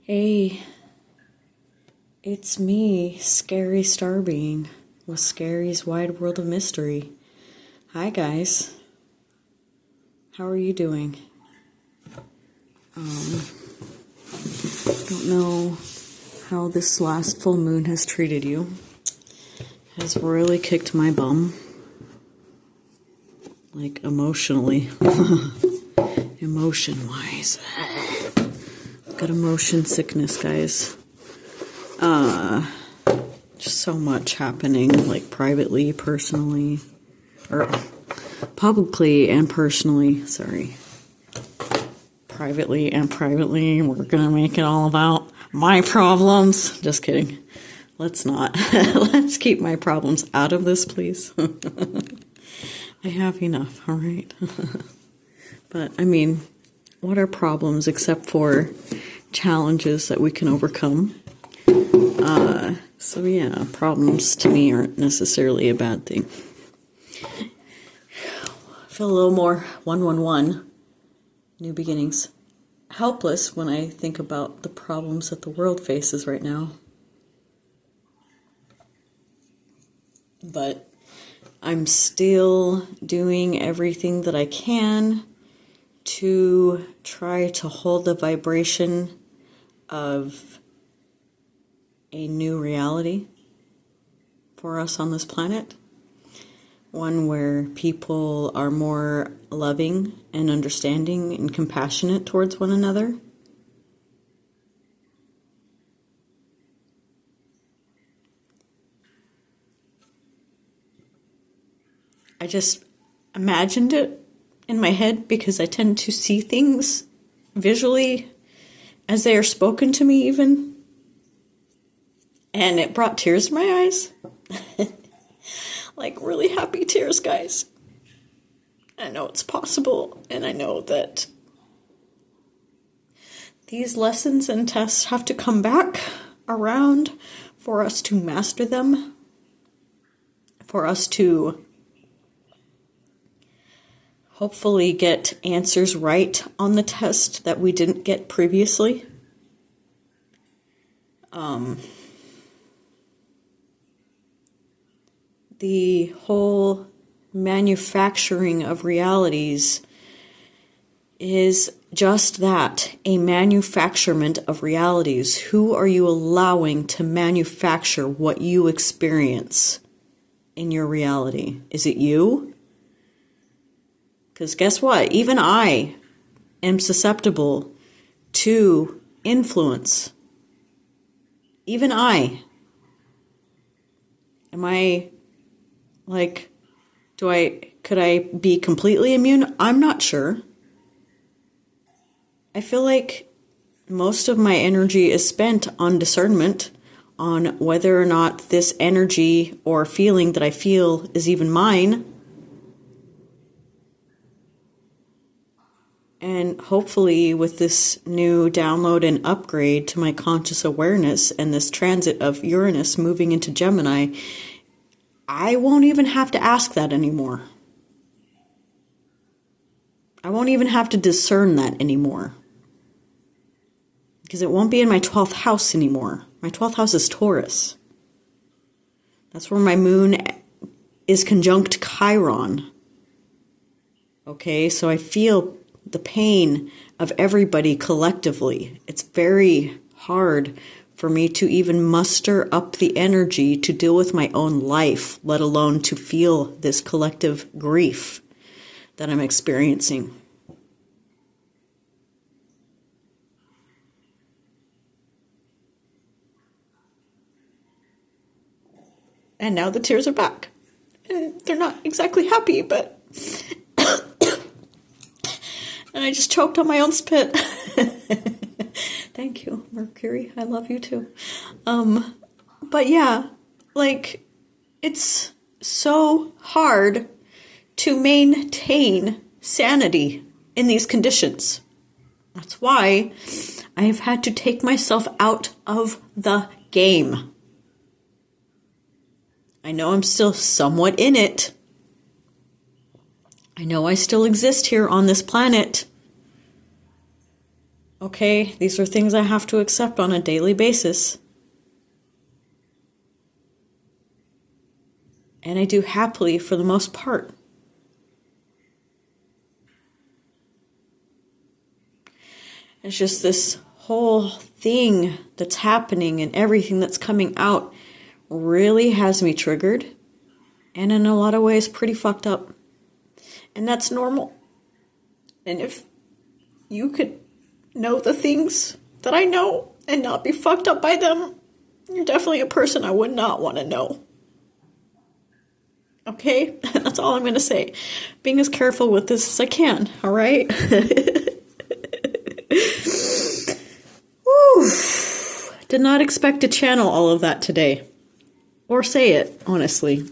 Hey, it's me, Scary Star Being, with Scary's Wide World of Mystery. Hi, guys. How are you doing? Don't know how this last full moon has treated you. Has really kicked my bum. Like, emotionally. Emotion-wise. Got emotion sickness, guys. Just so much happening, like privately, personally, or publicly and personally, sorry. Privately and privately, we're gonna make it all about my problems. Just kidding. Let's not. Let's keep my problems out of this, please. I have enough, alright? But, I mean, what are problems except for challenges that we can overcome? So yeah, problems to me aren't necessarily a bad thing. I feel a little more 111, new beginnings, helpless when I think about the problems that the world faces right now. But I'm still doing everything that I can to try to hold the vibration of a new reality for us on this planet. One where people are more loving and understanding and compassionate towards one another. I just imagined it in my head because I tend to see things visually as they are spoken to me even. And it brought tears to my eyes. Like really happy tears, guys. I know it's possible, and I know that these lessons and tests have to come back around for us to master them, for us to hopefully get answers right on the test that we didn't get previously. The whole manufacturing of realities is just that, a manufacturement of realities. Who are you allowing to manufacture what you experience in your reality? Is it you? Because guess what? Even I am susceptible to influence. Even I. Am I... Like, could I be completely immune? I'm not sure. I feel like most of my energy is spent on discernment, on whether or not this energy or feeling that I feel is even mine. And hopefully with this new download and upgrade to my conscious awareness and this transit of Uranus moving into Gemini, I won't even have to ask that anymore. I won't even have to discern that anymore. Because it won't be in my 12th house anymore. My 12th house is Taurus. That's where my moon is conjunct Chiron. Okay, so I feel the pain of everybody collectively. It's very hard for me to even muster up the energy to deal with my own life, let alone to feel this collective grief that I'm experiencing. And now the tears are back. And they're not exactly happy, but... And I just choked on my own spit. Thank you, Mercury. I love you too. But yeah, like, it's so hard to maintain sanity in these conditions. That's why I have had to take myself out of the game. I know I'm still somewhat in it. I know I still exist here on this planet. Okay, these are things I have to accept on a daily basis. And I do happily for the most part. It's just this whole thing that's happening and everything that's coming out really has me triggered. And in a lot of ways, pretty fucked up. And that's normal. And if you could know the things that I know and not be fucked up by them, you're definitely a person I would not want to know. Okay? That's all I'm going to say. Being as careful with this as I can, all right? Woo. Did not expect to channel all of that today. Or say it, honestly.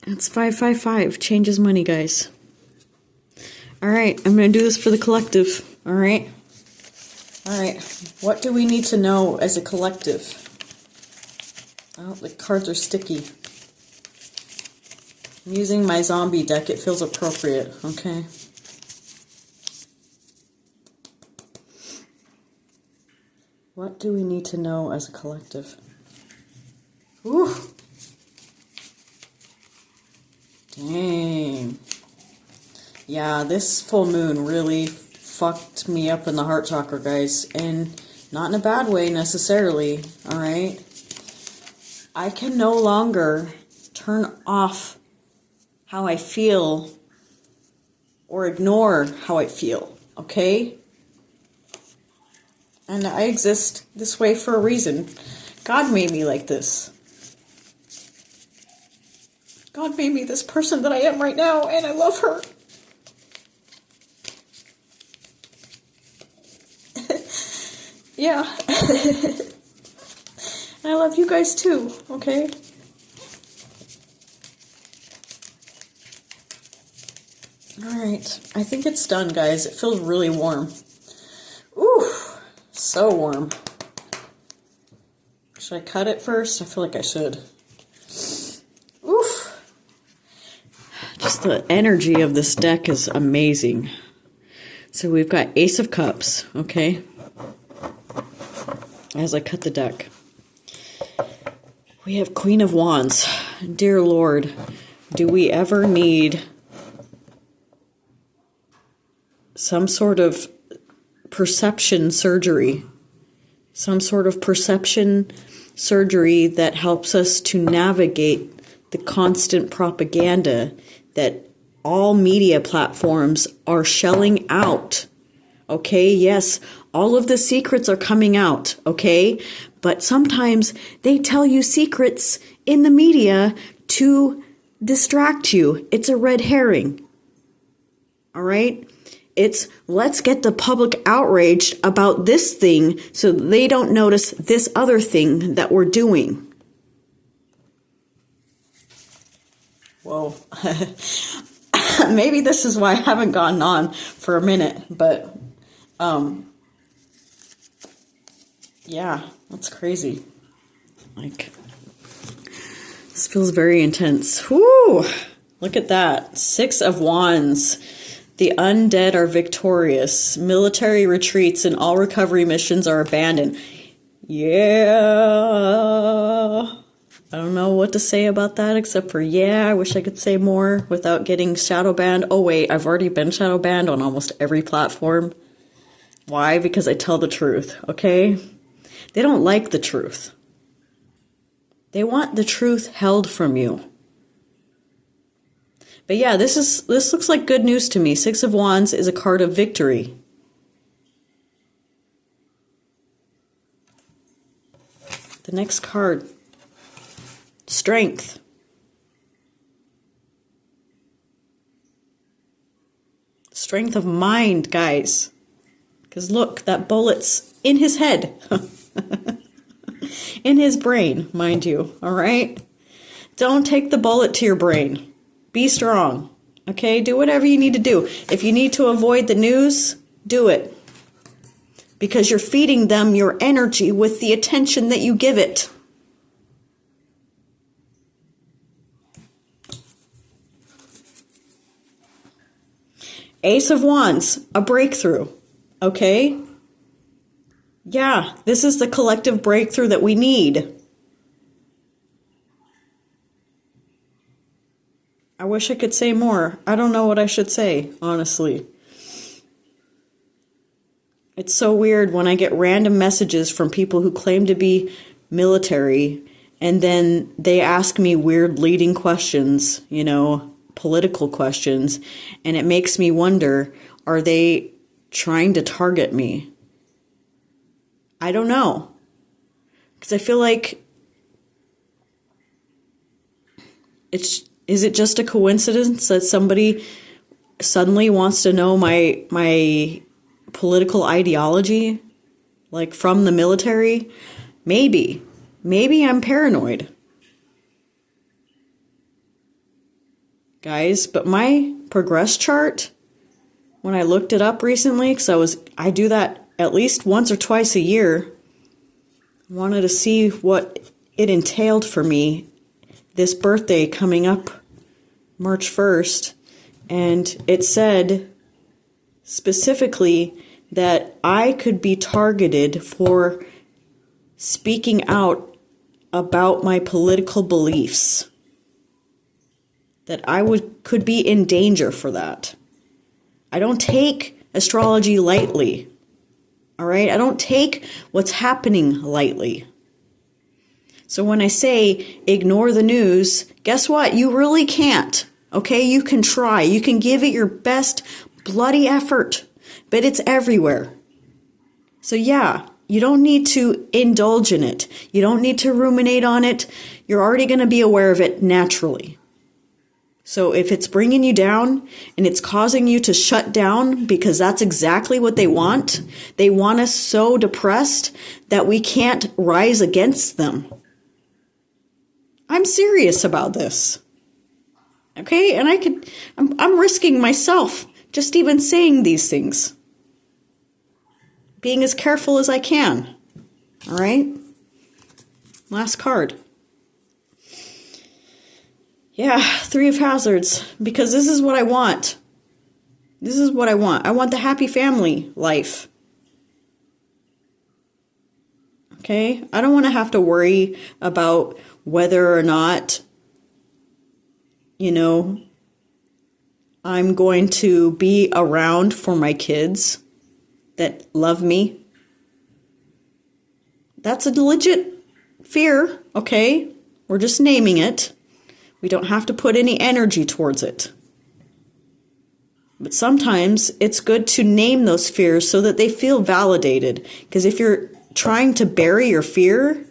That's 555. Change is money, guys. All right, I'm going to do this for the collective. All right? All right. What do we need to know as a collective? Oh, the cards are sticky. I'm using my zombie deck. It feels appropriate, okay? What do we need to know as a collective? Ooh. Dang. Yeah, this full moon really fucked me up in the heart chakra, guys. And not in a bad way, necessarily, alright? I can no longer turn off how I feel or ignore how I feel, okay? And I exist this way for a reason. God made me like this. God made me this person that I am right now, and I love her. Yeah. And I love you guys too, okay? Alright, I think it's done, guys. It feels really warm. Ooh, so warm. Should I cut it first? I feel like I should. Oof. Just the energy of this deck is amazing. So we've got Ace of Cups, okay? As I cut the deck. We have Queen of Wands. Dear Lord, do we ever need some sort of perception surgery? Some sort of perception surgery that helps us to navigate the constant propaganda that all media platforms are shelling out. Okay, yes, all of the secrets are coming out, okay? But sometimes they tell you secrets in the media to distract you. It's a red herring. All right? It's let's get the public outraged about this thing so they don't notice this other thing that we're doing. Whoa. Maybe this is why I haven't gotten on for a minute, but yeah, that's crazy. Like, this feels very intense. Whoo! Look at that. 6 of Wands. The undead are victorious. Military retreats and all recovery missions are abandoned. Yeah. I don't know what to say about that except for yeah, I wish I could say more without getting shadow banned. Oh wait, I've already been shadow banned on almost every platform. Why? Because I tell the truth, okay? They don't like the truth. They want the truth held from you. But yeah, this looks like good news to me. 6 of Wands is a card of victory. The next card. Strength. Strength of mind, guys. Because look, that bullet's in his head. In his brain, mind you. All right? Don't take the bullet to your brain. Be strong. Okay? Do whatever you need to do. If you need to avoid the news, do it. Because you're feeding them your energy with the attention that you give it. Ace of Wands, a breakthrough. Okay? Yeah, this is the collective breakthrough that we need. I wish I could say more. I don't know what I should say, honestly. It's so weird when I get random messages from people who claim to be military, and then they ask me weird leading questions, you know, political questions, and it makes me wonder, are they trying to target me? I don't know. Because I feel like is it just a coincidence that somebody suddenly wants to know my political ideology, like from the military? Maybe I'm paranoid, guys. But my progress chart, when I looked it up recently, because I do that at least once or twice a year, I wanted to see what it entailed for me this birthday coming up March 1st, and it said specifically that I could be targeted for speaking out about my political beliefs, that I could be in danger for that. I don't take astrology lightly, all right? I don't take what's happening lightly. So when I say ignore the news, guess what? You really can't, okay? You can try. You can give it your best bloody effort, but it's everywhere. So yeah, you don't need to indulge in it. You don't need to ruminate on it. You're already going to be aware of it naturally. So if it's bringing you down and it's causing you to shut down, because that's exactly what they want us so depressed that we can't rise against them. I'm serious about this. Okay? And I'm risking myself just even saying these things. Being as careful as I can. All right? Last card. Yeah, Three of Hazards. Because this is what I want. This is what I want. I want the happy family life. Okay? I don't want to have to worry about whether or not, you know, I'm going to be around for my kids that love me. That's a legit fear, okay? We're just naming it. We don't have to put any energy towards it. But sometimes it's good to name those fears so that they feel validated. Because if you're trying to bury your fear,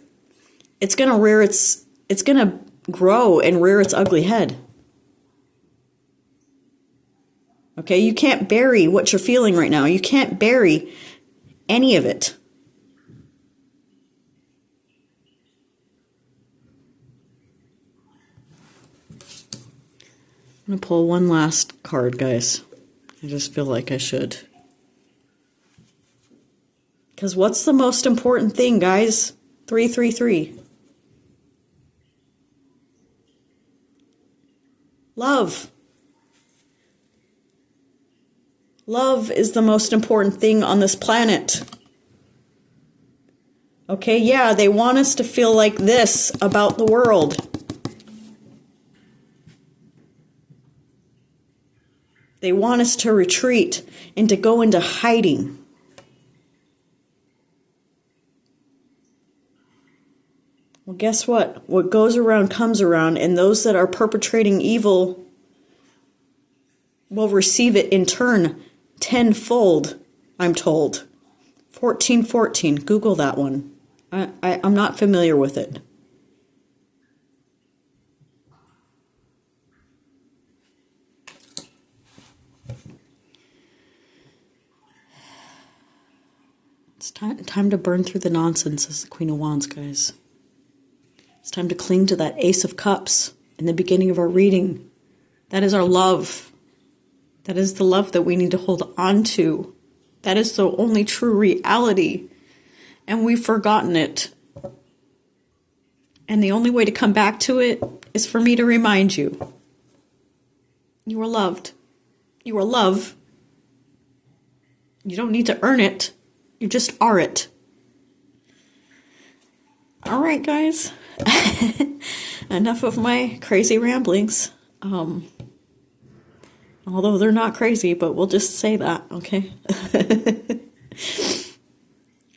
it's going to grow and rear its ugly head. Okay, you can't bury what you're feeling right now. You can't bury any of it. I'm going to pull one last card, guys. I just feel like I should. Because what's the most important thing, guys? 333. Love. Love is the most important thing on this planet. Okay, yeah, they want us to feel like this about the world. They want us to retreat and to go into hiding. Well, guess what? What goes around comes around, and those that are perpetrating evil will receive it in turn tenfold, I'm told. 1414, Google that one. I'm not familiar with it. It's time to burn through the nonsense as the Queen of Wands, guys. It's time to cling to that Ace of Cups in the beginning of our reading. That is our love. That is the love that we need to hold on to. That is the only true reality. And we've forgotten it. And the only way to come back to it is for me to remind you. You are loved. You are love. You don't need to earn it. You just are it. All right, guys. Enough of my crazy ramblings. Although they're not crazy, but we'll just say that, okay?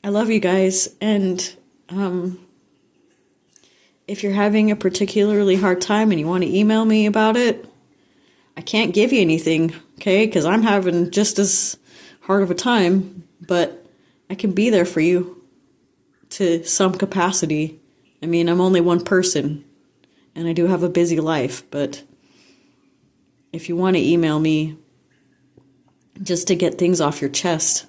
I love you guys, and if you're having a particularly hard time and you want to email me about it, I can't give you anything, okay? Because I'm having just as hard of a time, but I can be there for you to some capacity. I mean, I'm only one person, and I do have a busy life, but if you want to email me just to get things off your chest,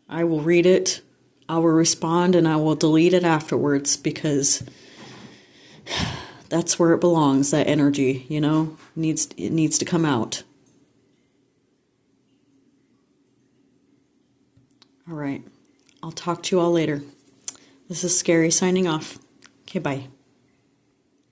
I will read it, I will respond, and I will delete it afterwards, because that's where it belongs. That energy, you know, it needs to come out. All right. I'll talk to you all later. This is Scary signing off. Okay, bye.